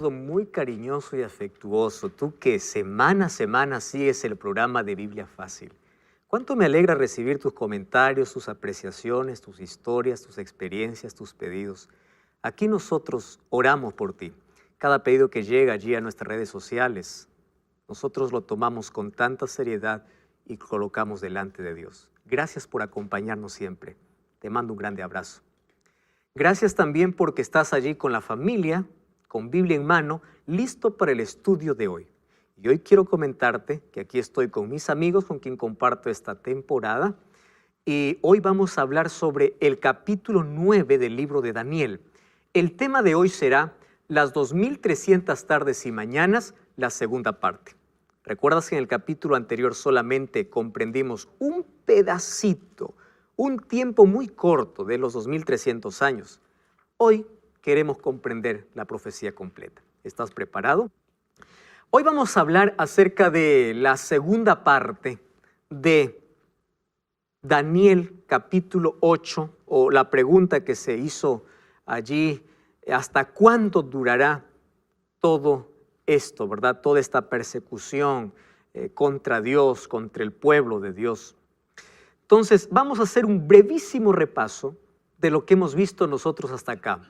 Muy cariñoso y afectuoso, tú que semana a semana sigues el programa de Biblia Fácil. Cuánto me alegra recibir tus comentarios, tus apreciaciones, tus historias, tus experiencias, tus pedidos. Aquí nosotros oramos por ti. Cada pedido que llega allí a nuestras redes sociales, nosotros lo tomamos con tanta seriedad y colocamos delante de Dios. Gracias por acompañarnos siempre. Te mando un grande abrazo. Gracias también porque estás allí con la familia, con Biblia en mano, listo para el estudio de hoy. Y hoy quiero comentarte que aquí estoy con mis amigos con quien comparto esta temporada y hoy vamos a hablar sobre el capítulo 9 del libro de Daniel. El tema de hoy será las 2300 tardes y mañanas, la segunda parte. ¿Recuerdas que en el capítulo anterior solamente comprendimos un pedacito, un tiempo muy corto de los 2300 años? Hoy queremos comprender la profecía completa. ¿Estás preparado? Hoy vamos a hablar acerca de la segunda parte de Daniel capítulo 8, o la pregunta que se hizo allí, ¿hasta cuándo durará todo esto, verdad? Toda esta persecución contra Dios, contra el pueblo de Dios. Entonces, vamos a hacer un brevísimo repaso de lo que hemos visto nosotros hasta acá.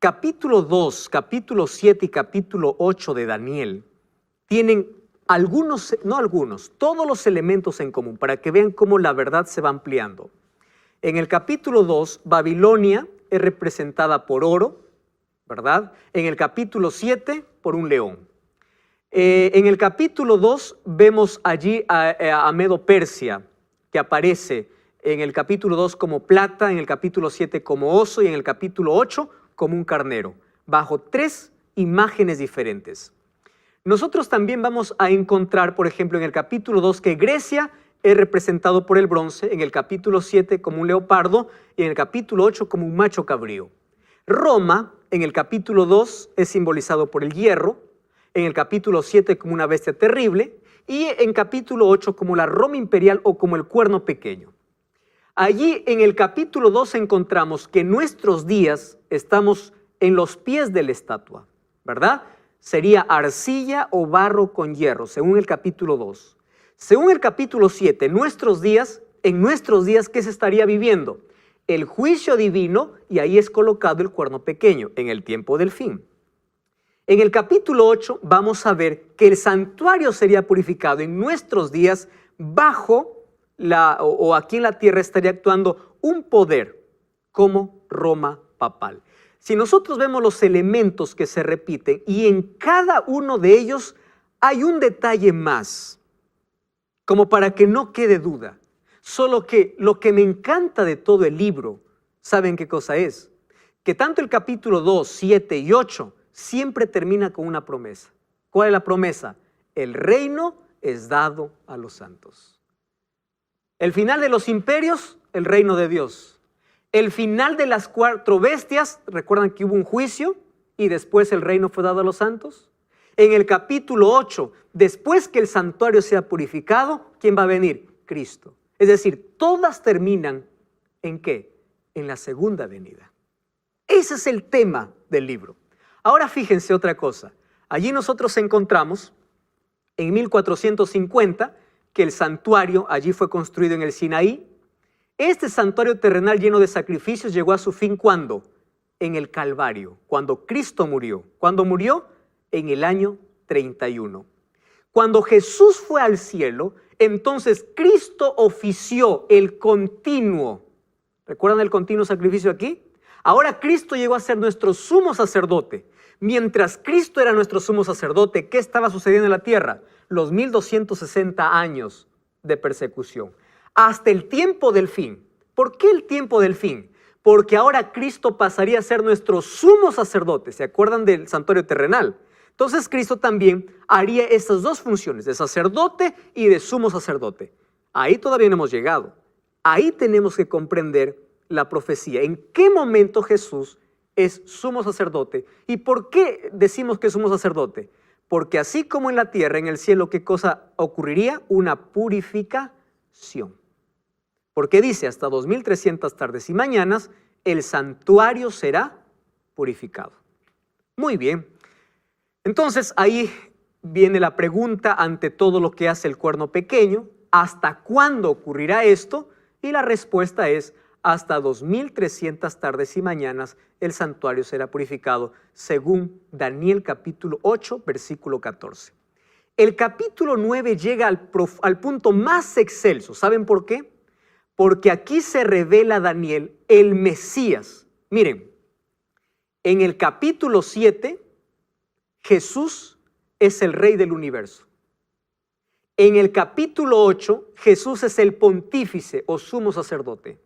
Capítulo 2, capítulo 7 y capítulo 8 de Daniel tienen todos los elementos en común para que vean cómo la verdad se va ampliando. En el capítulo 2, Babilonia es representada por oro, ¿verdad? En el capítulo 7, por un león. En el capítulo 2 vemos allí a Medo-Persia, que aparece en el capítulo 2 como plata, en el capítulo 7 como oso y en el capítulo 8 como un carnero, bajo tres imágenes diferentes. Nosotros también vamos a encontrar, por ejemplo, en el capítulo 2 que Grecia es representado por el bronce, en el capítulo 7 como un leopardo y en el capítulo 8 como un macho cabrío. Roma, en el capítulo 2, es simbolizado por el hierro, en el capítulo 7 como una bestia terrible y en capítulo 8 como la Roma imperial o como el cuerno pequeño. Allí en el capítulo 2 encontramos que en nuestros días estamos en los pies de la estatua, ¿verdad? Sería arcilla o barro con hierro, según el capítulo 2. Según el capítulo 7, en nuestros días, ¿qué se estaría viviendo? El juicio divino, y ahí es colocado el cuerno pequeño, en el tiempo del fin. En el capítulo 8 vamos a ver que el santuario sería purificado en nuestros días bajo aquí en la tierra estaría actuando un poder como Roma papal. Si nosotros vemos los elementos que se repiten y en cada uno de ellos hay un detalle más, como para que no quede duda. Solo que lo que me encanta de todo el libro, ¿saben qué cosa es? Que tanto el capítulo 2, 7 y 8 siempre termina con una promesa. ¿Cuál es la promesa? El reino es dado a los santos. El final de los imperios, el reino de Dios. El final de las 4 bestias, recuerdan que hubo un juicio y después el reino fue dado a los santos. En el capítulo 8, después que el santuario sea purificado, ¿quién va a venir? Cristo. Es decir, todas terminan ¿en qué? En la segunda venida. Ese es el tema del libro. Ahora fíjense otra cosa. Allí nosotros encontramos en 1450 que el santuario allí fue construido en el Sinaí. Este santuario terrenal lleno de sacrificios llegó a su fin ¿cuándo? En el Calvario, cuando Cristo murió. ¿Cuándo murió? En el año 31. Cuando Jesús fue al cielo, entonces Cristo ofició el continuo. ¿Recuerdan el continuo sacrificio aquí? Ahora Cristo llegó a ser nuestro sumo sacerdote. Mientras Cristo era nuestro sumo sacerdote, ¿qué estaba sucediendo en la tierra? Los 1260 años de persecución, hasta el tiempo del fin. ¿Por qué el tiempo del fin? Porque ahora Cristo pasaría a ser nuestro sumo sacerdote. ¿Se acuerdan del santuario terrenal? Entonces Cristo también haría estas dos funciones, de sacerdote y de sumo sacerdote. Ahí todavía no hemos llegado. Ahí tenemos que comprender la profecía. ¿En qué momento Jesús es sumo sacerdote? ¿Y por qué decimos que es sumo sacerdote? Porque así como en la tierra, en el cielo, ¿qué cosa ocurriría? Una purificación. Porque dice, hasta 2300 tardes y mañanas, el santuario será purificado. Muy bien. Entonces ahí viene la pregunta ante todo lo que hace el cuerno pequeño: ¿hasta cuándo ocurrirá esto? Y la respuesta es: hasta 2300 tardes y mañanas el santuario será purificado, según Daniel capítulo 8, versículo 14. El capítulo 9 llega al punto más excelso. ¿Saben por qué? Porque aquí se revela Daniel, el Mesías. Miren, en el capítulo 7, Jesús es el rey del universo. En el capítulo 8, Jesús es el pontífice o sumo sacerdote.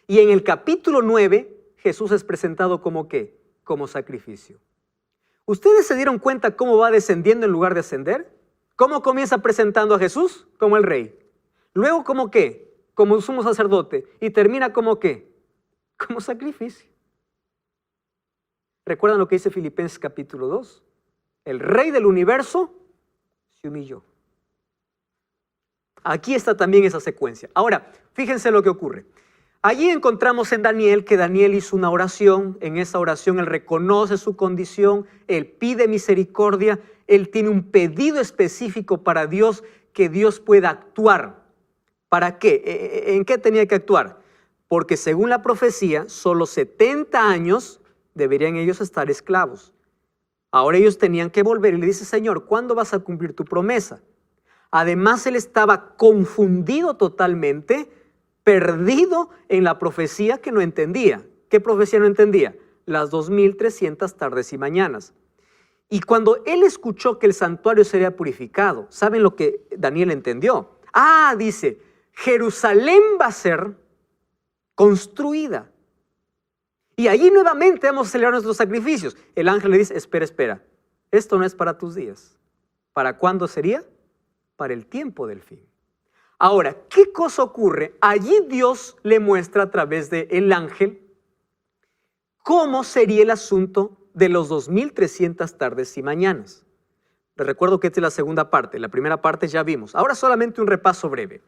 Y en el capítulo 9, Jesús es presentado como ¿qué? Como sacrificio. ¿Ustedes se dieron cuenta cómo va descendiendo en lugar de ascender? ¿Cómo comienza presentando a Jesús? Como el rey. Luego, ¿como qué? Como un sumo sacerdote. Y termina como ¿qué? Como sacrificio. ¿Recuerdan lo que dice Filipenses capítulo 2? El rey del universo se humilló. Aquí está también esa secuencia. Ahora, fíjense lo que ocurre. Allí encontramos en Daniel que Daniel hizo una oración. En esa oración él reconoce su condición, él pide misericordia, él tiene un pedido específico para Dios, que Dios pueda actuar. ¿Para qué? ¿En qué tenía que actuar? Porque según la profecía, solo 70 años deberían ellos estar esclavos. Ahora ellos tenían que volver y le dice: Señor, ¿cuándo vas a cumplir tu promesa? Además, él estaba confundido totalmente, perdido en la profecía que no entendía. ¿Qué profecía no entendía? Las 2300 tardes y mañanas. Y cuando él escuchó que el santuario sería purificado, ¿saben lo que Daniel entendió? Dice, Jerusalén va a ser construida. Y allí nuevamente vamos a celebrar nuestros sacrificios. El ángel le dice: espera, esto no es para tus días. ¿Para cuándo sería? Para el tiempo del fin. Ahora, ¿qué cosa ocurre? Allí Dios le muestra a través del ángel cómo sería el asunto de los 2300 tardes y mañanas. Les recuerdo que esta es la segunda parte. La primera parte ya vimos. Ahora solamente un repaso breve.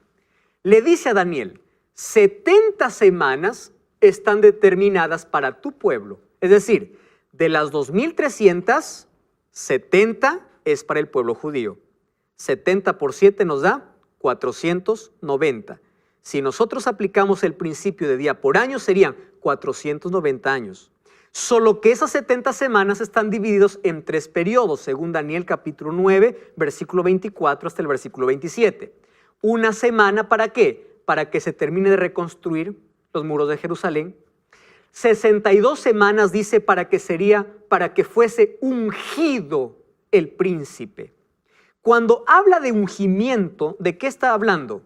Le dice a Daniel: 70 semanas están determinadas para tu pueblo. Es decir, de las 2300, 70 es para el pueblo judío. 70 por 7 nos da 490. Si nosotros aplicamos el principio de día por año, serían 490 años. Solo que esas 70 semanas están divididos en 3 periodos, según Daniel capítulo 9, versículo 24 hasta el versículo 27. Una semana, ¿para qué? Para que se termine de reconstruir los muros de Jerusalén. 62 semanas dice para que fuese ungido el príncipe. Cuando habla de ungimiento, ¿de qué está hablando?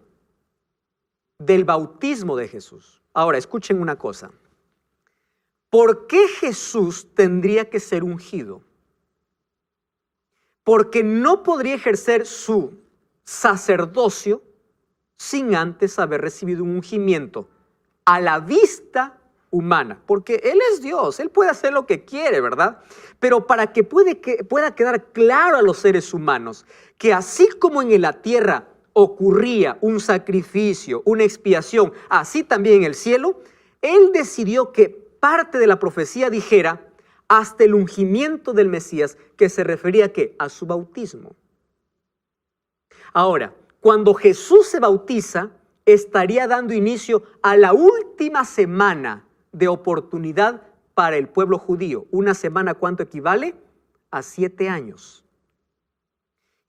Del bautismo de Jesús. Ahora, escuchen una cosa. ¿Por qué Jesús tendría que ser ungido? Porque no podría ejercer su sacerdocio sin antes haber recibido un ungimiento a la vista humana, porque Él es Dios, Él puede hacer lo que quiere, ¿verdad? Pero para que pueda quedar claro a los seres humanos que así como en la tierra ocurría un sacrificio, una expiación, así también en el cielo, Él decidió que parte de la profecía dijera hasta el ungimiento del Mesías, que se refería ¿a qué? A su bautismo. Ahora, cuando Jesús se bautiza, estaría dando inicio a la última semana de oportunidad para el pueblo judío. Una semana, ¿cuánto equivale? A 7 años.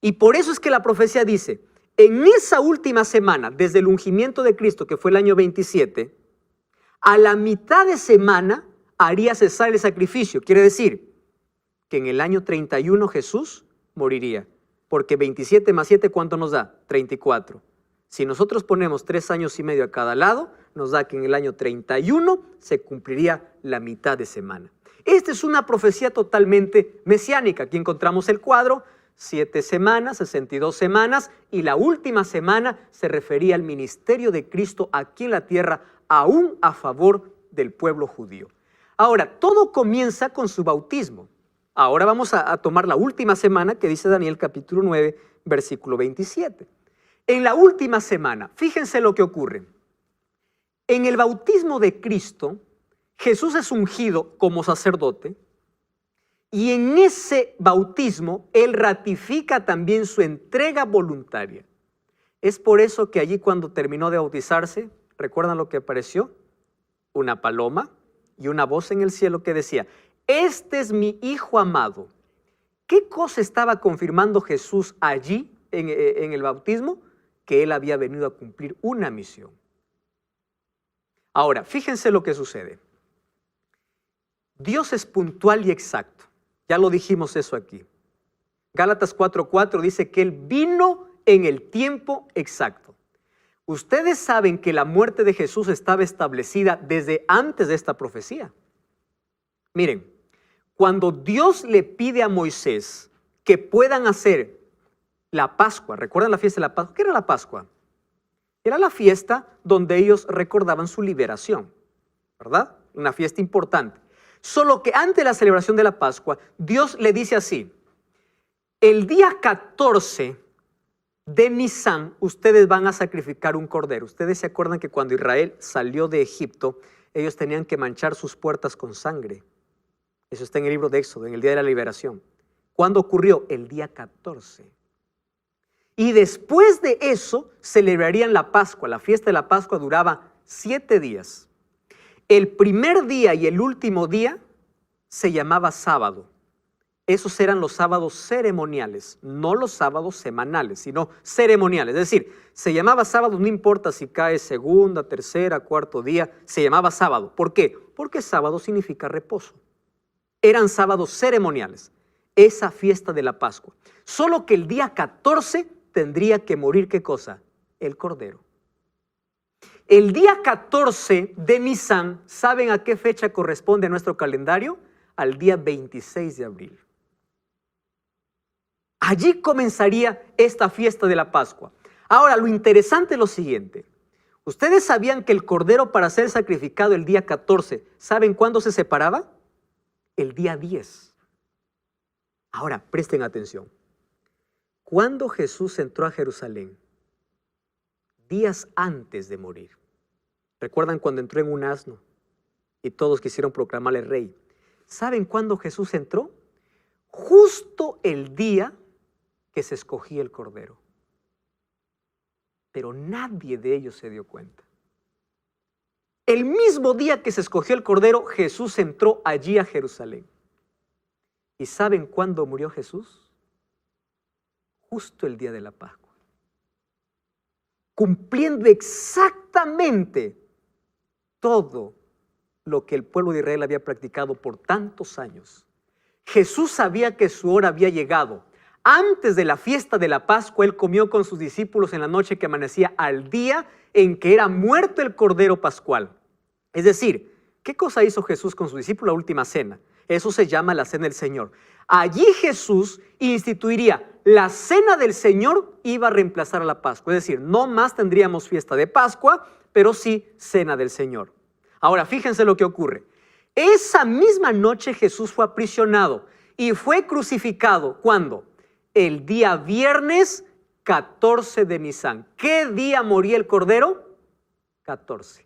Y por eso es que la profecía dice, en esa última semana, desde el ungimiento de Cristo, que fue el año 27, a la mitad de semana haría cesar el sacrificio. Quiere decir que en el año 31 Jesús moriría. Porque 27 más 7, ¿cuánto nos da? 34. Si nosotros ponemos 3 años y medio a cada lado, nos da que en el año 31 se cumpliría la mitad de semana. Esta es una profecía totalmente mesiánica. Aquí encontramos el cuadro, 7 semanas, 62 semanas, y la última semana se refería al ministerio de Cristo aquí en la tierra, aún a favor del pueblo judío. Ahora, todo comienza con su bautismo. Ahora vamos a tomar la última semana que dice Daniel capítulo 9, versículo 27. En la última semana, fíjense lo que ocurre. En el bautismo de Cristo, Jesús es ungido como sacerdote Y en ese bautismo, Él ratifica también su entrega voluntaria. Es por eso que allí cuando terminó de bautizarse, ¿recuerdan lo que apareció? Una paloma y una voz en el cielo que decía, este es mi Hijo amado. ¿Qué cosa estaba confirmando Jesús allí en el bautismo? Que Él había venido a cumplir una misión. Ahora, fíjense lo que sucede. Dios es puntual y exacto. Ya lo dijimos eso aquí. Gálatas 4:4 dice que Él vino en el tiempo exacto. Ustedes saben que la muerte de Jesús estaba establecida desde antes de esta profecía. Miren, cuando Dios le pide a Moisés que puedan hacer la Pascua, ¿recuerdan la fiesta de la Pascua? ¿Qué era la Pascua? Era la fiesta donde ellos recordaban su liberación, ¿verdad? Una fiesta importante. Solo que antes de la celebración de la Pascua, Dios le dice así, el día 14 de Nisán, ustedes van a sacrificar un cordero. Ustedes se acuerdan que cuando Israel salió de Egipto, ellos tenían que manchar sus puertas con sangre. Eso está en el libro de Éxodo, en el día de la liberación. ¿Cuándo ocurrió? El día 14. Y después de eso, celebrarían la Pascua. La fiesta de la Pascua duraba 7 días. El primer día y el último día se llamaba sábado. Esos eran los sábados ceremoniales, no los sábados semanales, sino ceremoniales. Es decir, se llamaba sábado, no importa si cae segunda, tercera, cuarto día, se llamaba sábado. ¿Por qué? Porque sábado significa reposo. Eran sábados ceremoniales, esa fiesta de la Pascua. Solo que el día 14 tendría que morir, ¿qué cosa? El cordero. El día 14 de Nisán, ¿saben a qué fecha corresponde a nuestro calendario? Al día 26 de abril. Allí comenzaría esta fiesta de la Pascua. Ahora, lo interesante es lo siguiente. ¿Ustedes sabían que el cordero para ser sacrificado el día 14, ¿saben cuándo se separaba? El día 10. Ahora, presten atención. Cuando Jesús entró a Jerusalén, días antes de morir, ¿recuerdan cuando entró en un asno y todos quisieron proclamarle rey? ¿Saben cuándo Jesús entró? Justo el día que se escogía el cordero. Pero nadie de ellos se dio cuenta. El mismo día que se escogió el cordero, Jesús entró allí a Jerusalén. ¿Y saben cuándo murió Jesús? Justo el día de la Pascua. Cumpliendo exactamente todo lo que el pueblo de Israel había practicado por tantos años. Jesús sabía que su hora había llegado. Antes de la fiesta de la Pascua, Él comió con sus discípulos en la noche que amanecía al día en que era muerto el Cordero Pascual. Es decir, ¿qué cosa hizo Jesús con sus discípulos? La última cena. Eso se llama la Cena del Señor. Allí Jesús instituiría la Cena del Señor, iba a reemplazar a la Pascua. Es decir, no más tendríamos fiesta de Pascua, pero sí Cena del Señor. Ahora, fíjense lo que ocurre. Esa misma noche Jesús fue aprisionado y fue crucificado. ¿Cuándo? El día viernes 14 de Nisán. ¿Qué día moría el Cordero? 14.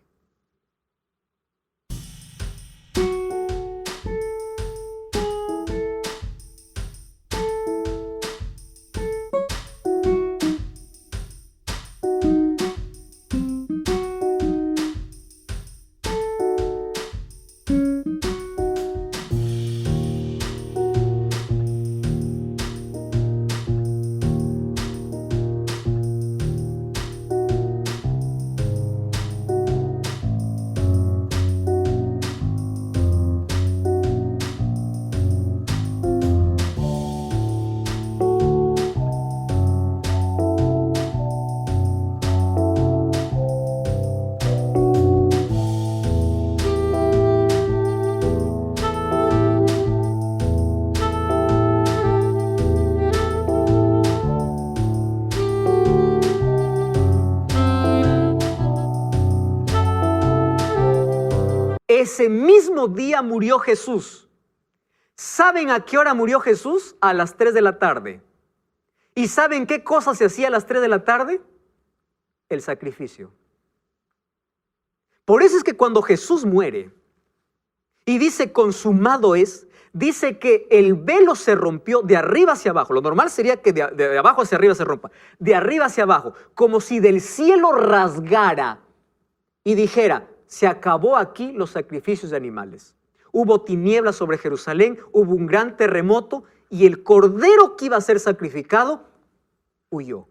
Ese mismo día murió Jesús. ¿Saben a qué hora murió Jesús? A las 3 de la tarde. ¿Y saben qué cosa se hacía a las 3 de la tarde? El sacrificio. Por eso es que cuando Jesús muere y dice consumado es, dice que el velo se rompió de arriba hacia abajo. Lo normal sería que de abajo hacia arriba se rompa. De arriba hacia abajo, como si del cielo rasgara y dijera, se acabó aquí los sacrificios de animales. Hubo tinieblas sobre Jerusalén, hubo un gran terremoto y el cordero que iba a ser sacrificado huyó.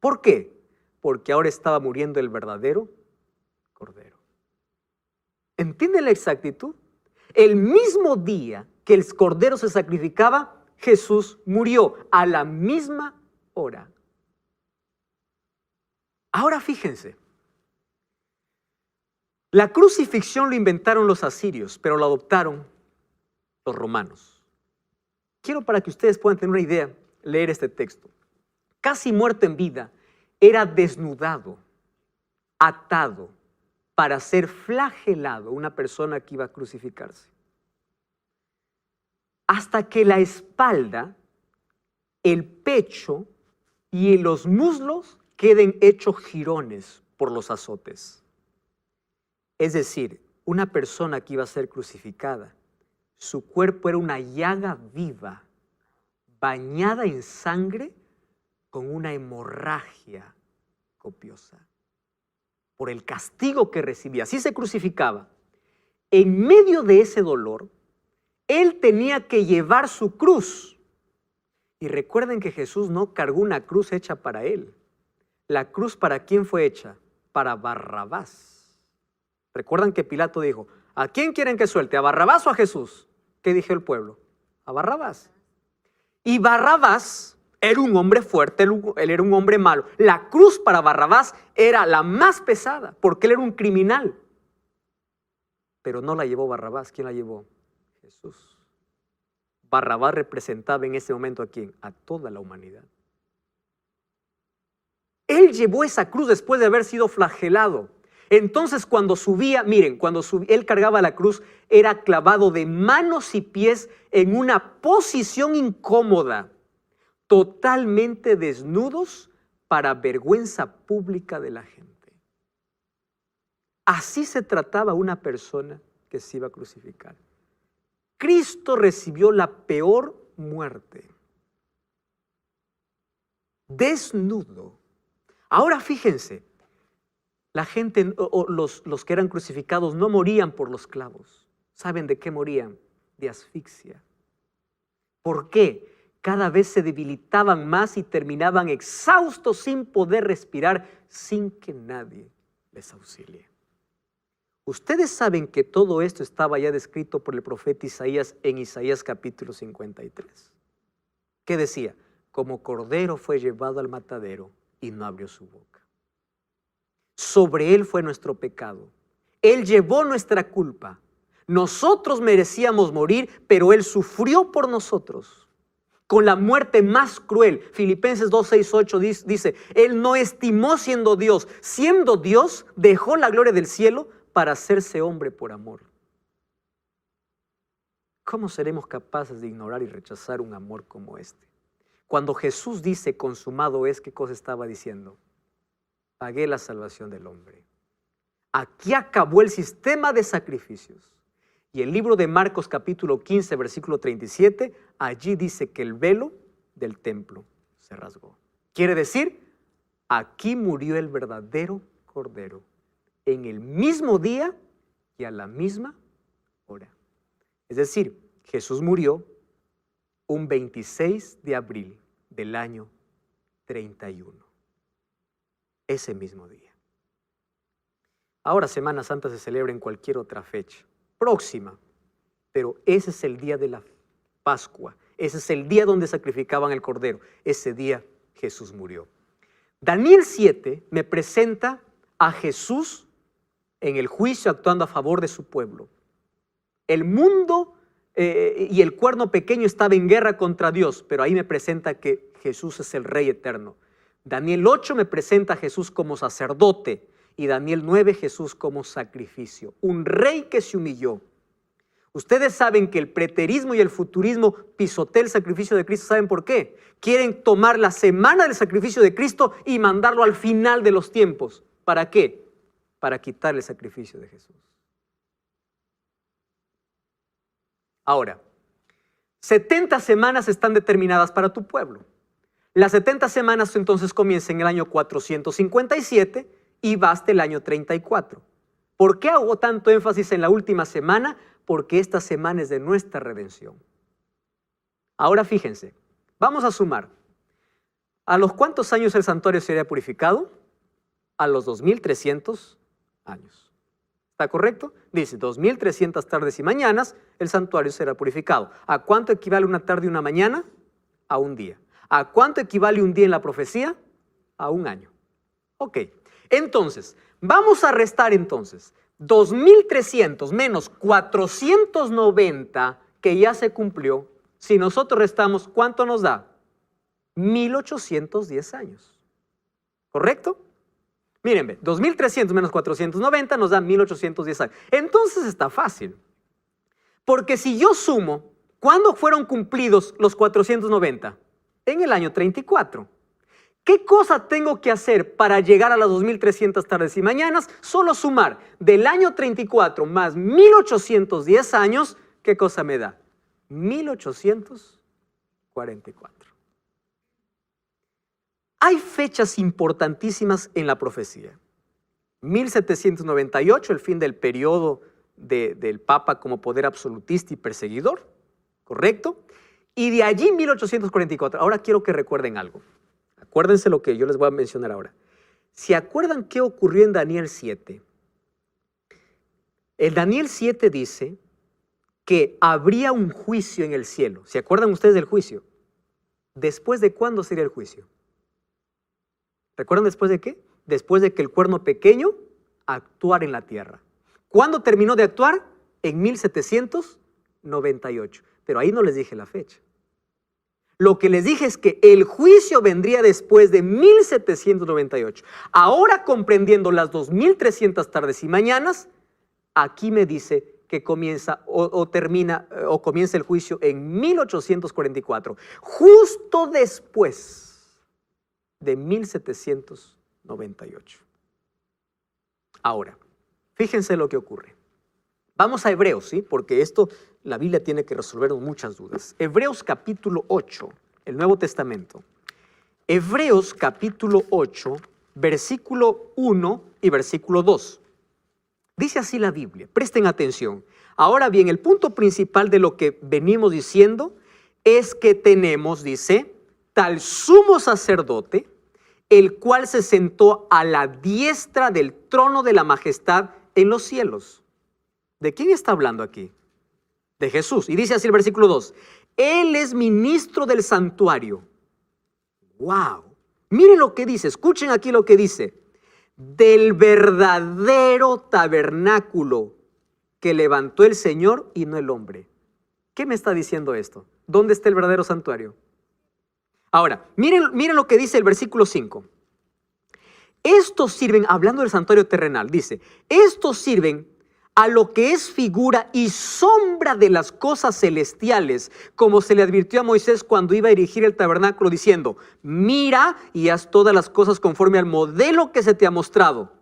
¿Por qué? Porque ahora estaba muriendo el verdadero cordero. ¿Entienden la exactitud? El mismo día que el cordero se sacrificaba, Jesús murió a la misma hora. Ahora fíjense, la crucifixión lo inventaron los asirios, pero lo adoptaron los romanos. Quiero, para que ustedes puedan tener una idea, leer este texto. Casi muerto en vida, era desnudado, atado, para ser flagelado, una persona que iba a crucificarse. Hasta que la espalda, el pecho y los muslos queden hechos jirones por los azotes. Es decir, una persona que iba a ser crucificada, su cuerpo era una llaga viva, bañada en sangre, con una hemorragia copiosa, por el castigo que recibía. Así se crucificaba. En medio de ese dolor, él tenía que llevar su cruz. Y recuerden que Jesús no cargó una cruz hecha para él. La cruz, ¿para quién fue hecha? Para Barrabás. Recuerdan que Pilato dijo, ¿a quién quieren que suelte? ¿A Barrabás o a Jesús? ¿Qué dijo el pueblo? A Barrabás. Y Barrabás era un hombre fuerte, él era un hombre malo. La cruz para Barrabás era la más pesada, porque él era un criminal. Pero no la llevó Barrabás. ¿Quién la llevó? Jesús. Barrabás representaba en ese momento ¿a quién? A toda la humanidad. Él llevó esa cruz después de haber sido flagelado. Entonces cuando subía, miren, él cargaba la cruz, era clavado de manos y pies en una posición incómoda, totalmente desnudos para vergüenza pública de la gente. Así se trataba una persona que se iba a crucificar. Cristo recibió la peor muerte. Desnudo. Ahora fíjense, la gente, los que eran crucificados no morían por los clavos. ¿Saben de qué morían? De asfixia. ¿Por qué? Cada vez se debilitaban más y terminaban exhaustos sin poder respirar, sin que nadie les auxilie. Ustedes saben que todo esto estaba ya descrito por el profeta Isaías en Isaías capítulo 53. ¿Qué decía? Como cordero fue llevado al matadero y no abrió su boca. Sobre él fue nuestro pecado. Él llevó nuestra culpa. Nosotros merecíamos morir, pero él sufrió por nosotros. Con la muerte más cruel. Filipenses 2, 6, 8 dice, él no estimó siendo Dios. Siendo Dios, dejó la gloria del cielo para hacerse hombre por amor. ¿Cómo seremos capaces de ignorar y rechazar un amor como este? Cuando Jesús dice consumado es, ¿qué cosa estaba diciendo? Pagué la salvación del hombre. Aquí acabó el sistema de sacrificios. Y el libro de Marcos capítulo 15 versículo 37, allí dice que el velo del templo se rasgó. Quiere decir, aquí murió el verdadero cordero, en el mismo día y a la misma hora. Es decir, Jesús murió un 26 de abril del año 31. Ese mismo día. Ahora Semana Santa se celebra en cualquier otra fecha próxima, pero ese es el día de la Pascua, ese es el día donde sacrificaban el cordero, ese día Jesús murió. Daniel 7 me presenta a Jesús en el juicio actuando a favor de su pueblo. El mundo y el cuerno pequeño estaba en guerra contra Dios, pero ahí me presenta que Jesús es el Rey eterno. Daniel 8 me presenta a Jesús como sacerdote y Daniel 9 Jesús como sacrificio, un rey que se humilló. Ustedes saben que el preterismo y el futurismo pisotea el sacrificio de Cristo. ¿Saben por qué? Quieren tomar la semana del sacrificio de Cristo y mandarlo al final de los tiempos. ¿Para qué? Para quitar el sacrificio de Jesús. Ahora, 70 semanas están determinadas para tu pueblo. Las 70 semanas entonces comienzan en el año 457 y va hasta el año 34. ¿Por qué hago tanto énfasis en la última semana? Porque esta semana es de nuestra redención. Ahora fíjense, vamos a sumar. ¿A los cuántos años el santuario sería purificado? A los 2300 años. ¿Está correcto? Dice, 2300 tardes y mañanas el santuario será purificado. ¿A cuánto equivale una tarde y una mañana? A un día. ¿A cuánto equivale un día en la profecía? A un año. Ok, entonces, vamos a restar entonces 2300 menos 490 que ya se cumplió. Si nosotros restamos, ¿cuánto nos da? 1810 años. ¿Correcto? Miren, 2300 menos 490 nos da 1810 años. Entonces está fácil. Porque si yo sumo, ¿cuándo fueron cumplidos los 490? En el año 34. ¿Qué cosa tengo que hacer para llegar a las 2300 tardes y mañanas? Solo sumar del año 34 más 1810 años. ¿Qué cosa me da? 1844. Hay fechas importantísimas en la profecía. 1798, el fin del periodo del Papa como poder absolutista y perseguidor, ¿correcto? Y de allí 1844. Ahora quiero que recuerden algo. Acuérdense lo que yo les voy a mencionar ahora. ¿Se acuerdan qué ocurrió en Daniel 7? El Daniel 7 dice que habría un juicio en el cielo. ¿Se acuerdan ustedes del juicio? ¿Después de cuándo sería el juicio? ¿Recuerdan después de qué? Después de que el cuerno pequeño actuara en la tierra. ¿Cuándo terminó de actuar? En 1798. Pero ahí no les dije la fecha. Lo que les dije es que el juicio vendría después de 1798. Ahora, comprendiendo las 2300 tardes y mañanas, aquí me dice que comienza o comienza el juicio en 1844, justo después de 1798. Ahora, fíjense lo que ocurre. Vamos a Hebreos, ¿sí? Porque esto, la Biblia tiene que resolver muchas dudas. Hebreos capítulo 8, el Nuevo Testamento. Hebreos capítulo 8, versículo 1 y versículo 2. Dice así la Biblia, presten atención. Ahora bien, el punto principal de lo que venimos diciendo es que tenemos, dice, tal sumo sacerdote, el cual se sentó a la diestra del trono de la majestad en los cielos. ¿De quién está hablando aquí? De Jesús. Y dice así el versículo 2. Él es ministro del santuario. ¡Wow! Miren lo que dice, escuchen aquí lo que dice. Del verdadero tabernáculo que levantó el Señor y no el hombre. ¿Qué me está diciendo esto? ¿Dónde está el verdadero santuario? Ahora, miren lo que dice el versículo 5. Estos sirven, hablando del santuario terrenal, dice, estos sirven a lo que es figura y sombra de las cosas celestiales, como se le advirtió a Moisés cuando iba a erigir el tabernáculo, diciendo, mira y haz todas las cosas conforme al modelo que se te ha mostrado.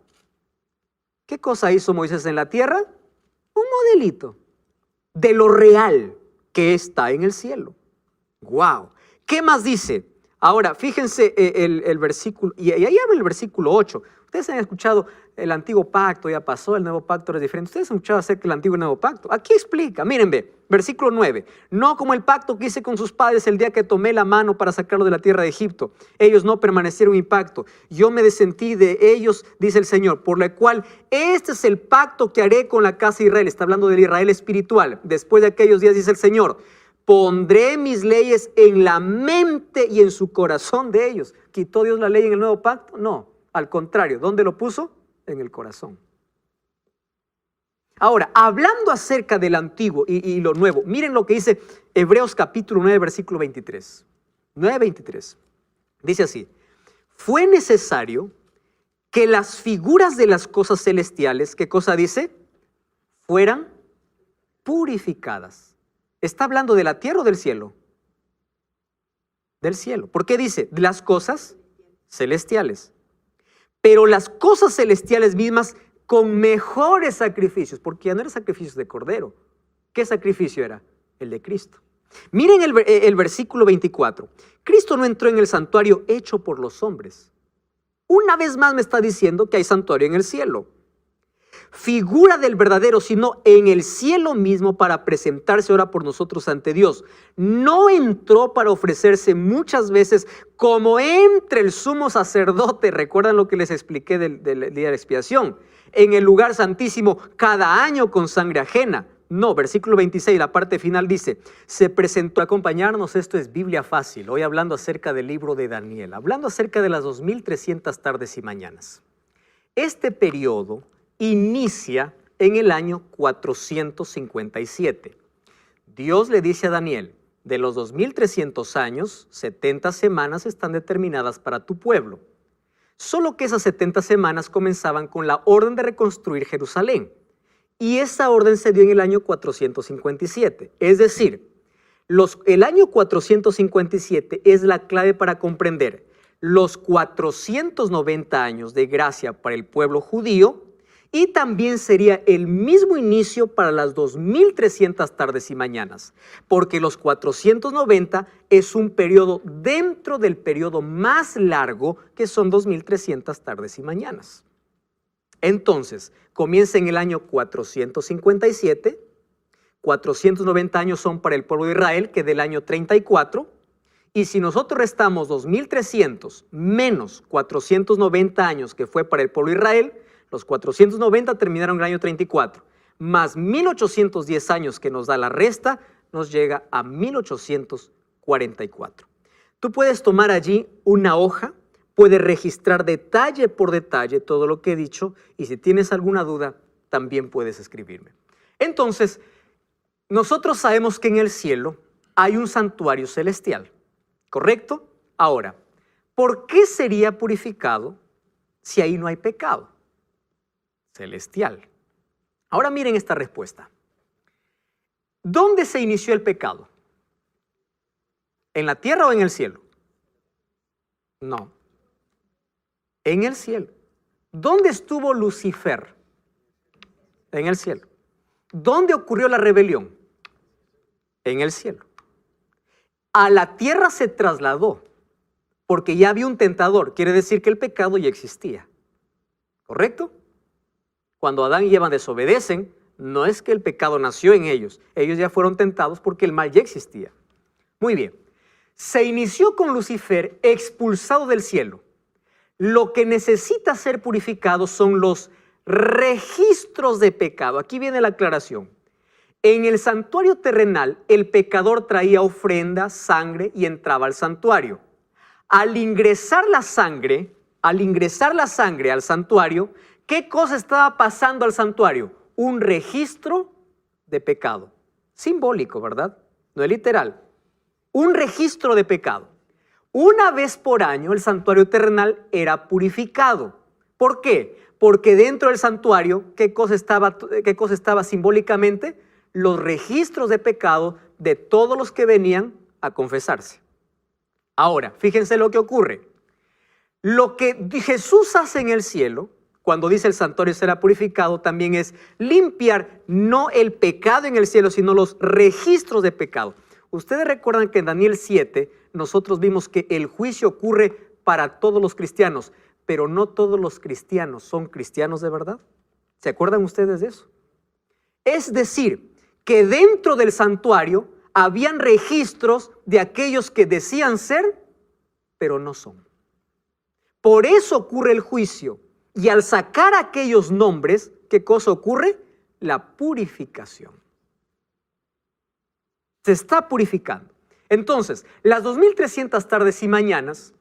¿Qué cosa hizo Moisés en la tierra? Un modelito de lo real que está en el cielo. ¡Wow! ¿Qué más dice? Ahora, fíjense el versículo, y ahí habla el versículo 8. Ustedes han escuchado el antiguo pacto, ya pasó, el nuevo pacto es diferente. Ustedes han escuchado acerca del antiguo y nuevo pacto. Aquí explica, miren, versículo 9. No como el pacto que hice con sus padres el día que tomé la mano para sacarlo de la tierra de Egipto. Ellos no permanecieron en mi pacto. Yo me desentí de ellos, dice el Señor, por lo cual este es el pacto que haré con la casa de Israel. Está hablando del Israel espiritual. Después de aquellos días, dice el Señor, pondré mis leyes en la mente y en su corazón de ellos. ¿Quitó Dios la ley en el nuevo pacto? No, al contrario. ¿Dónde lo puso? En el corazón. Ahora, hablando acerca del antiguo y lo nuevo, miren lo que dice Hebreos capítulo 9, versículo 23. 9:23. Dice así, fue necesario que las figuras de las cosas celestiales, ¿qué cosa dice? Fueran purificadas. ¿Está hablando de la tierra o del cielo? Del cielo. ¿Por qué dice? De las cosas celestiales. Pero las cosas celestiales mismas con mejores sacrificios, porque ya no eran sacrificios de cordero. ¿Qué sacrificio era? El de Cristo. Miren el versículo 24. Cristo no entró en el santuario hecho por los hombres. Una vez más me está diciendo que hay santuario en el cielo. Figura del verdadero, sino en el cielo mismo para presentarse ahora por nosotros ante Dios. No entró para ofrecerse muchas veces como entre el sumo sacerdote. ¿Recuerdan lo que les expliqué del día de expiación? En el lugar santísimo cada año con sangre ajena. No, versículo 26, la parte final dice, se presentó a acompañarnos. Esto es Biblia fácil, hoy hablando acerca del libro de Daniel, hablando acerca de las 2300 tardes y mañanas. Este periodo inicia en el año 457. Dios le dice a Daniel, de los 2300 años, 70 semanas están determinadas para tu pueblo. Solo que esas 70 semanas comenzaban con la orden de reconstruir Jerusalén. Y esa orden se dio en el año 457. Es decir, el año 457 es la clave para comprender los 490 años de gracia para el pueblo judío, y también sería el mismo inicio para las 2300 tardes y mañanas, porque los 490 es un periodo dentro del periodo más largo, que son 2300 tardes y mañanas. Entonces, comienza en el año 457, 490 años son para el pueblo de Israel, que del año 34, y si nosotros restamos 2300 menos 490 años que fue para el pueblo de Israel, los 490 terminaron en el año 34, más 1810 años que nos da la resta, nos llega a 1844. Tú puedes tomar allí una hoja, puedes registrar detalle por detalle todo lo que he dicho, y si tienes alguna duda, también puedes escribirme. Entonces, nosotros sabemos que en el cielo hay un santuario celestial, ¿correcto? Ahora, ¿por qué sería purificado si ahí no hay pecado? Celestial. Ahora miren esta respuesta. ¿Dónde se inició el pecado? ¿En la tierra o en el cielo? No. En el cielo. ¿Dónde estuvo Lucifer? En el cielo. ¿Dónde ocurrió la rebelión? En el cielo. A la tierra se trasladó porque ya había un tentador. Quiere decir que el pecado ya existía. ¿Correcto? Cuando Adán y Eva desobedecen, no es que el pecado nació en ellos. Ellos ya fueron tentados porque el mal ya existía. Muy bien. Se inició con Lucifer expulsado del cielo. Lo que necesita ser purificado son los registros de pecado. Aquí viene la aclaración. En el santuario terrenal, el pecador traía ofrenda, sangre y entraba al santuario. Al ingresar la sangre al santuario, ¿qué cosa estaba pasando al santuario? Un registro de pecado. Simbólico, ¿verdad? No es literal. Un registro de pecado. Una vez por año el santuario terrenal era purificado. ¿Por qué? Porque dentro del santuario, ¿qué cosa estaba simbólicamente? Los registros de pecado de todos los que venían a confesarse. Ahora, fíjense lo que ocurre. Lo que Jesús hace en el cielo, cuando dice el santuario será purificado, también es limpiar no el pecado en el cielo, sino los registros de pecado. Ustedes recuerdan que en Daniel 7 nosotros vimos que el juicio ocurre para todos los cristianos, pero no todos los cristianos son cristianos de verdad. ¿Se acuerdan ustedes de eso? Es decir, que dentro del santuario habían registros de aquellos que decían ser, pero no son. Por eso ocurre el juicio. Y al sacar aquellos nombres, ¿qué cosa ocurre? La purificación. Se está purificando. Entonces, las 2300 tardes y mañanas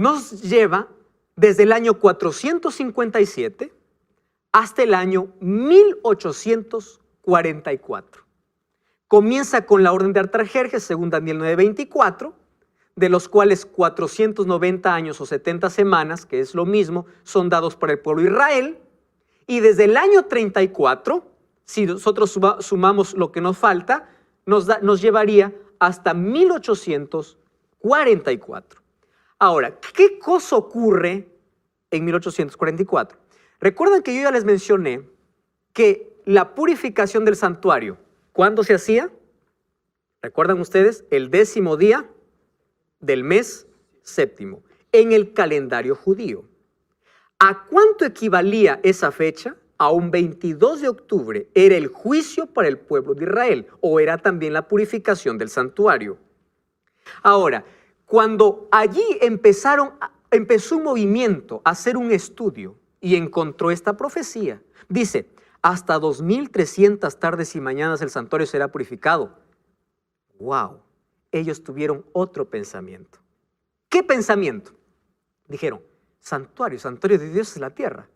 nos lleva desde el año 457 hasta el año 1844. Comienza con la orden de Artajerjes, según Daniel 9:24, de los cuales 490 años o 70 semanas, que es lo mismo, son dados para el pueblo de Israel. Y desde el año 34, si nosotros sumamos lo que nos falta, nos llevaría hasta 1844. Ahora, ¿qué cosa ocurre en 1844? Recuerdan que yo ya les mencioné que la purificación del santuario, ¿cuándo se hacía? ¿Recuerdan ustedes? El 10º día del mes séptimo, en el calendario judío. ¿A cuánto equivalía esa fecha? A un 22 de octubre. ¿Era el juicio para el pueblo de Israel o era también la purificación del santuario? Ahora, cuando allí empezó un movimiento a hacer un estudio y encontró esta profecía, dice, hasta 2300 tardes y mañanas el santuario será purificado. ¡Wow! Ellos tuvieron otro pensamiento. ¿Qué pensamiento? Dijeron, santuario de Dios es la tierra.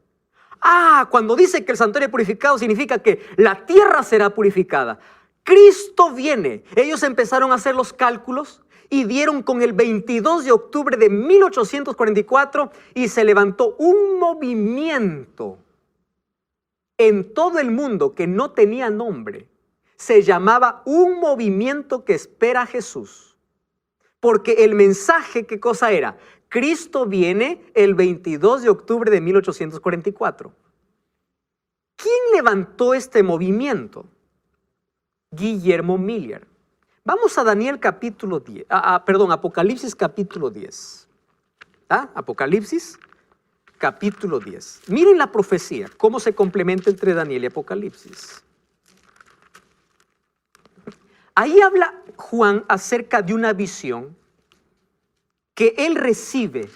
Cuando dice que el santuario purificado significa que la tierra será purificada. Cristo viene. Ellos empezaron a hacer los cálculos y dieron con el 22 de octubre de 1844 y se levantó un movimiento en todo el mundo que no tenía nombre. Se llamaba un movimiento que espera a Jesús. Porque el mensaje, ¿qué cosa era? Cristo viene el 22 de octubre de 1844. ¿Quién levantó este movimiento? Guillermo Miller. Vamos a Daniel capítulo 10, Apocalipsis capítulo 10. Apocalipsis capítulo 10. Miren la profecía, cómo se complementa entre Daniel y Apocalipsis. Ahí habla Juan acerca de una visión que él recibe.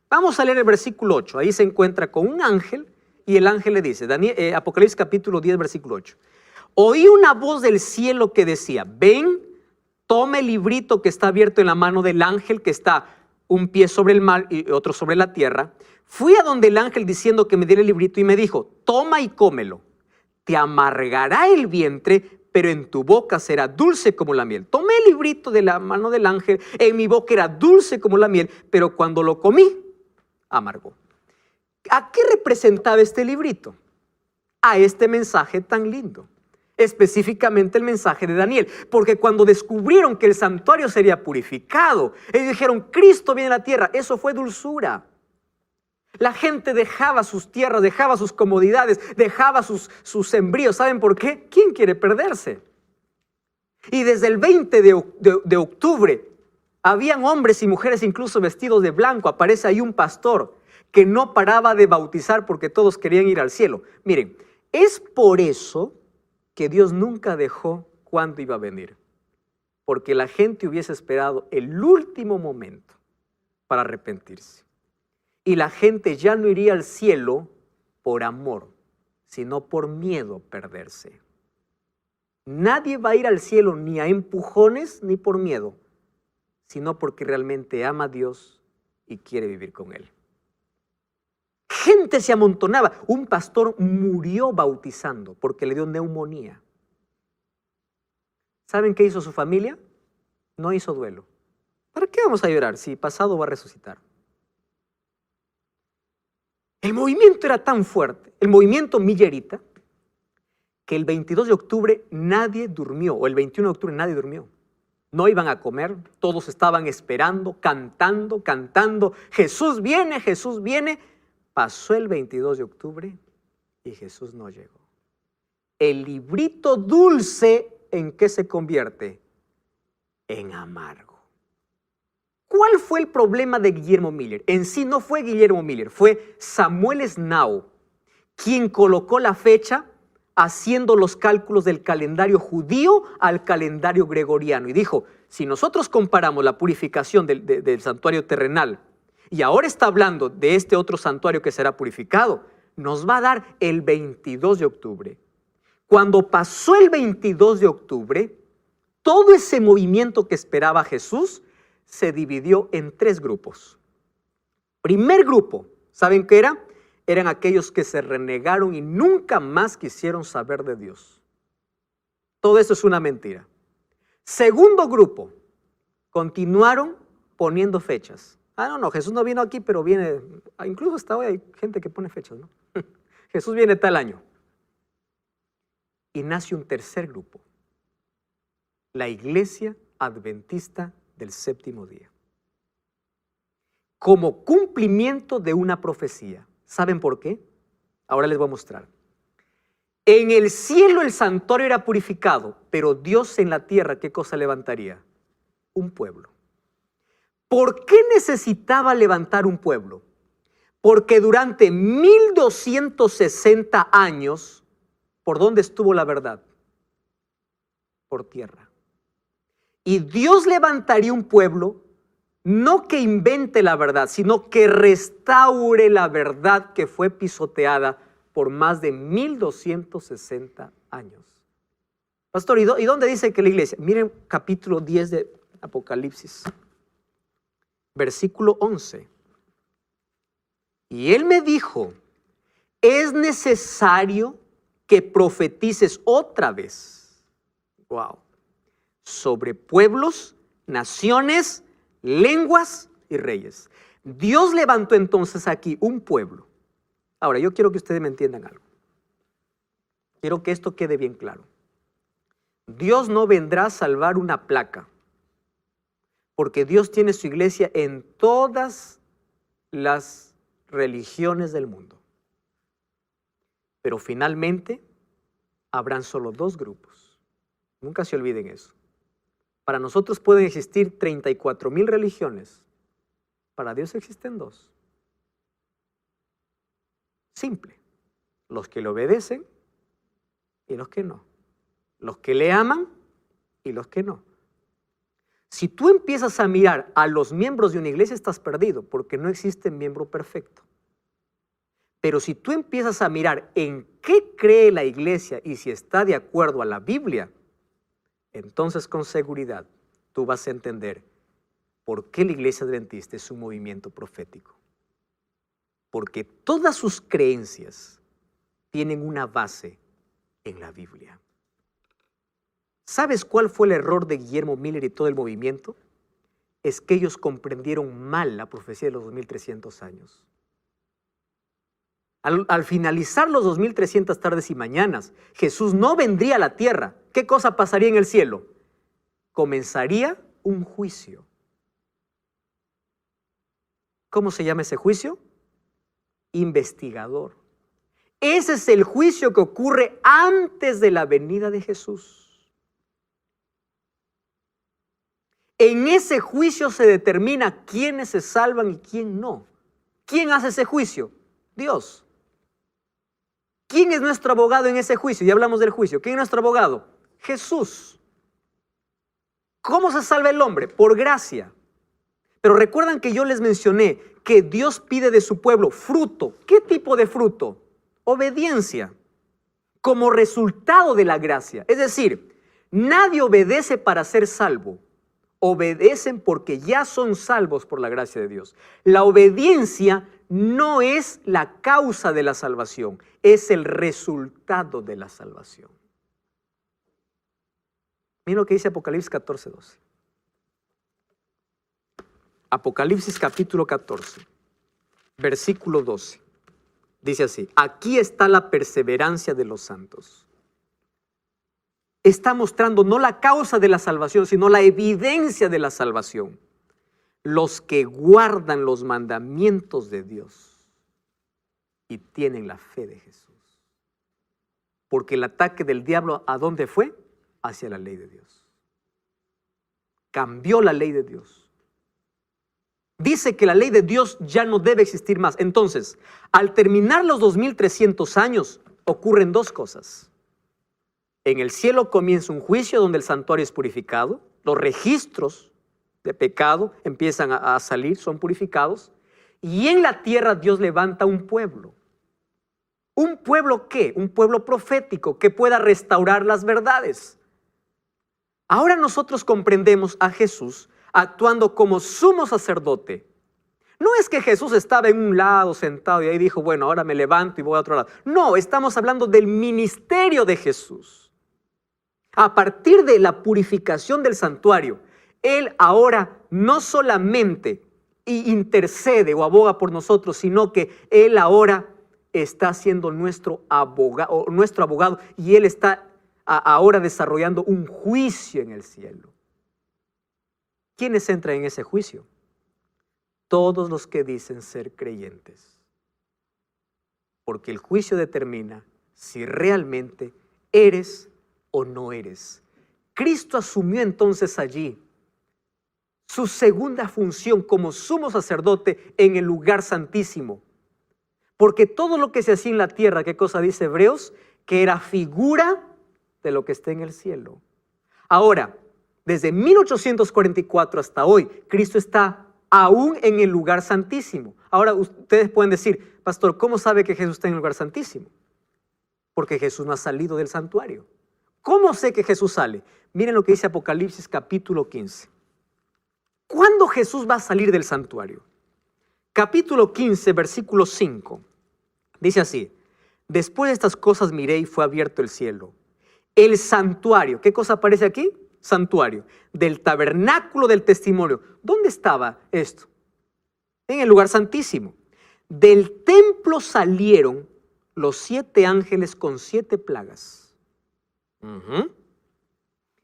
Vamos a leer el versículo 8. Ahí se encuentra con un ángel y el ángel le dice, Apocalipsis capítulo 10, versículo 8. Oí una voz del cielo que decía, ven, toma el librito que está abierto en la mano del ángel, que está un pie sobre el mar y otro sobre la tierra. Fui a donde el ángel diciendo que me diera el librito y me dijo, toma y cómelo. Te amargará el vientre, pero en tu boca será dulce como la miel. Tomé el librito de la mano del ángel, en mi boca era dulce como la miel, pero cuando lo comí, amargó. ¿A qué representaba este librito? A este mensaje tan lindo. Específicamente el mensaje de Daniel, porque cuando descubrieron que el santuario sería purificado, ellos dijeron, Cristo viene a la tierra, eso fue dulzura. La gente dejaba sus tierras, dejaba sus comodidades, dejaba sus sembríos. ¿Saben por qué? ¿Quién quiere perderse? Y desde el 20 de octubre, habían hombres y mujeres incluso vestidos de blanco. Aparece ahí un pastor que no paraba de bautizar porque todos querían ir al cielo. Miren, es por eso que Dios nunca dejó cuándo iba a venir. Porque la gente hubiese esperado el último momento para arrepentirse. Y la gente ya no iría al cielo por amor, sino por miedo a perderse. Nadie va a ir al cielo ni a empujones ni por miedo, sino porque realmente ama a Dios y quiere vivir con Él. Gente se amontonaba. Un pastor murió bautizando porque le dio neumonía. ¿Saben qué hizo su familia? No hizo duelo. ¿Para qué vamos a llorar si pasado va a resucitar? El movimiento era tan fuerte, el movimiento millerita, que el 22 de octubre nadie durmió, o el 21 de octubre nadie durmió. No iban a comer, todos estaban esperando, cantando. Jesús viene, Jesús viene. Pasó el 22 de octubre y Jesús no llegó. El librito dulce, ¿en qué se convierte? En amargo. ¿Cuál fue el problema de Guillermo Miller? En sí no fue Guillermo Miller, fue Samuel Snow, quien colocó la fecha haciendo los cálculos del calendario judío al calendario gregoriano. Y dijo, si nosotros comparamos la purificación del santuario terrenal y ahora está hablando de este otro santuario que será purificado, nos va a dar el 22 de octubre. Cuando pasó el 22 de octubre, todo ese movimiento que esperaba Jesús se dividió en 3 grupos. Primer grupo, ¿saben qué era? Eran aquellos que se renegaron y nunca más quisieron saber de Dios. Todo eso es una mentira. Segundo grupo, continuaron poniendo fechas. No, Jesús no vino aquí, pero viene, incluso hasta hoy hay gente que pone fechas, ¿no? Jesús viene tal año. Y nace un tercer grupo, la Iglesia Adventista del Séptimo Día. Como cumplimiento de una profecía. ¿Saben por qué? Ahora les voy a mostrar. En el cielo el santuario era purificado, pero Dios en la tierra, ¿qué cosa levantaría? Un pueblo. ¿Por qué necesitaba levantar un pueblo? Porque durante 1260 años, ¿por dónde estuvo la verdad? Por tierra. Y Dios levantaría un pueblo, no que invente la verdad, sino que restaure la verdad que fue pisoteada por más de 1260 años. Pastor, ¿y dónde dice que la iglesia? Miren capítulo 10 de Apocalipsis, versículo 11. Y él me dijo, es necesario que profetices otra vez. Wow. Sobre pueblos, naciones, lenguas y reyes. Dios levantó entonces aquí un pueblo. Ahora, yo quiero que ustedes me entiendan algo. Quiero que esto quede bien claro. Dios no vendrá a salvar una placa, porque Dios tiene su iglesia en todas las religiones del mundo. Pero finalmente habrán solo dos grupos. Nunca se olviden eso. Para nosotros pueden existir 34,000 religiones. Para Dios existen dos. Simple. Los que le obedecen y los que no. Los que le aman y los que no. Si tú empiezas a mirar a los miembros de una iglesia, estás perdido, porque no existe miembro perfecto. Pero si tú empiezas a mirar en qué cree la iglesia y si está de acuerdo a la Biblia, entonces con seguridad tú vas a entender por qué la iglesia adventista es un movimiento profético. Porque todas sus creencias tienen una base en la Biblia. ¿Sabes cuál fue el error de Guillermo Miller y todo el movimiento? Es que ellos comprendieron mal la profecía de los 2300 años. Al finalizar los 2300 tardes y mañanas, Jesús no vendría a la tierra. ¿Qué cosa pasaría en el cielo? Comenzaría un juicio. ¿Cómo se llama ese juicio? Investigador. Ese es el juicio que ocurre antes de la venida de Jesús. En ese juicio se determina quiénes se salvan y quién no. ¿Quién hace ese juicio? Dios. ¿Quién es nuestro abogado en ese juicio? Ya hablamos del juicio. ¿Quién es nuestro abogado? Jesús. ¿Cómo se salva el hombre? Por gracia. Pero recuerdan que yo les mencioné que Dios pide de su pueblo fruto. ¿Qué tipo de fruto? Obediencia. Como resultado de la gracia. Es decir, nadie obedece para ser salvo. Obedecen porque ya son salvos por la gracia de Dios. La obediencia no es la causa de la salvación, es el resultado de la salvación. Miren lo que dice Apocalipsis 14:12. Apocalipsis capítulo 14, versículo 12. Dice así: aquí está la perseverancia de los santos. Está mostrando no la causa de la salvación, sino la evidencia de la salvación. Los que guardan los mandamientos de Dios y tienen la fe de Jesús. Porque el ataque del diablo, ¿a dónde fue? Hacia la ley de Dios. Cambió la ley de Dios. Dice que la ley de Dios ya no debe existir más. Entonces, al terminar los 2300 años, ocurren dos cosas. En el cielo comienza un juicio donde el santuario es purificado. Los registros de pecado empiezan a salir, son purificados. Y en la tierra Dios levanta un pueblo. ¿Un pueblo qué? Un pueblo profético que pueda restaurar las verdades. Ahora nosotros comprendemos a Jesús actuando como sumo sacerdote. No es que Jesús estaba en un lado sentado y ahí dijo, bueno, ahora me levanto y voy a otro lado. No, estamos hablando del ministerio de Jesús. A partir de la purificación del santuario, Él ahora no solamente intercede o aboga por nosotros, sino que Él ahora está siendo nuestro abogado y Él está ahora desarrollando un juicio en el cielo. ¿Quiénes entran en ese juicio? Todos los que dicen ser creyentes. Porque el juicio determina si realmente eres o no eres. Cristo asumió entonces allí su segunda función como sumo sacerdote en el lugar santísimo. Porque todo lo que se hacía en la tierra, ¿qué cosa dice Hebreos? Que era figura de lo que está en el cielo. Ahora, desde 1844 hasta hoy, Cristo está aún en el lugar santísimo. Ahora ustedes pueden decir, pastor, ¿cómo sabe que Jesús está en el lugar santísimo? Porque Jesús no ha salido del santuario. ¿Cómo sé que Jesús sale? Miren lo que dice Apocalipsis capítulo 15. ¿Cuándo Jesús va a salir del santuario? Capítulo 15, versículo 5. Dice así, después de estas cosas miré y fue abierto el cielo. El santuario, ¿qué cosa aparece aquí? Santuario, del tabernáculo del testimonio. ¿Dónde estaba esto? En el lugar santísimo. Del templo salieron los 7 ángeles con 7 plagas.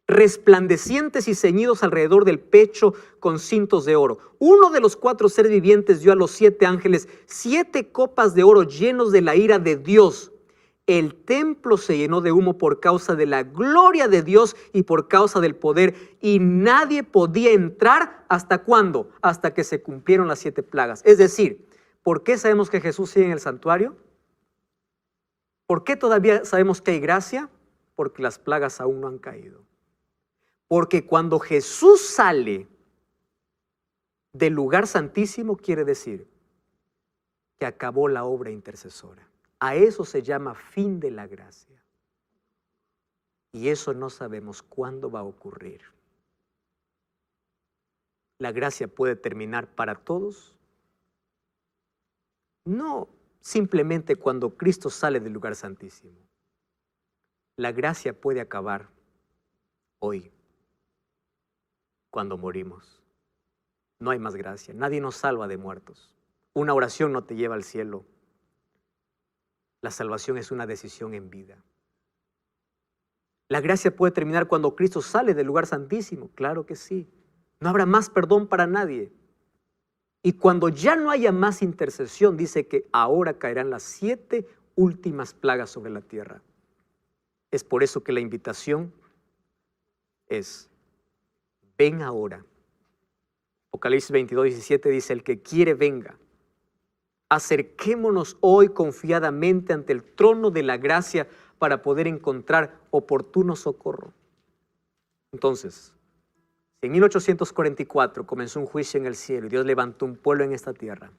Resplandecientes y ceñidos alrededor del pecho con cintos de oro. Uno de los 4 seres vivientes dio a los 7 ángeles 7 copas de oro llenos de la ira de Dios. El templo se llenó de humo por causa de la gloria de Dios y por causa del poder, y nadie podía entrar. ¿Hasta cuándo? Hasta que se cumplieron las 7 plagas. Es decir, ¿por qué sabemos que Jesús sigue en el santuario? ¿Por qué todavía sabemos que hay gracia? Porque las plagas aún no han caído. Porque cuando Jesús sale del lugar santísimo, quiere decir que acabó la obra intercesora. A eso se llama fin de la gracia. Y eso no sabemos cuándo va a ocurrir. ¿La gracia puede terminar para todos? No simplemente cuando Cristo sale del lugar santísimo. La gracia puede acabar hoy, cuando morimos. No hay más gracia. Nadie nos salva de muertos. Una oración no te lleva al cielo. La salvación es una decisión en vida. ¿La gracia puede terminar cuando Cristo sale del lugar santísimo? Claro que sí. No habrá más perdón para nadie. Y cuando ya no haya más intercesión, dice que ahora caerán las 7 últimas plagas sobre la tierra. Es por eso que la invitación es, ven ahora. Apocalipsis 22:17 dice, el que quiere venga. Acerquémonos hoy confiadamente ante el trono de la gracia para poder encontrar oportuno socorro. Entonces, en 1844 comenzó un juicio en el cielo y Dios levantó un pueblo en esta tierra.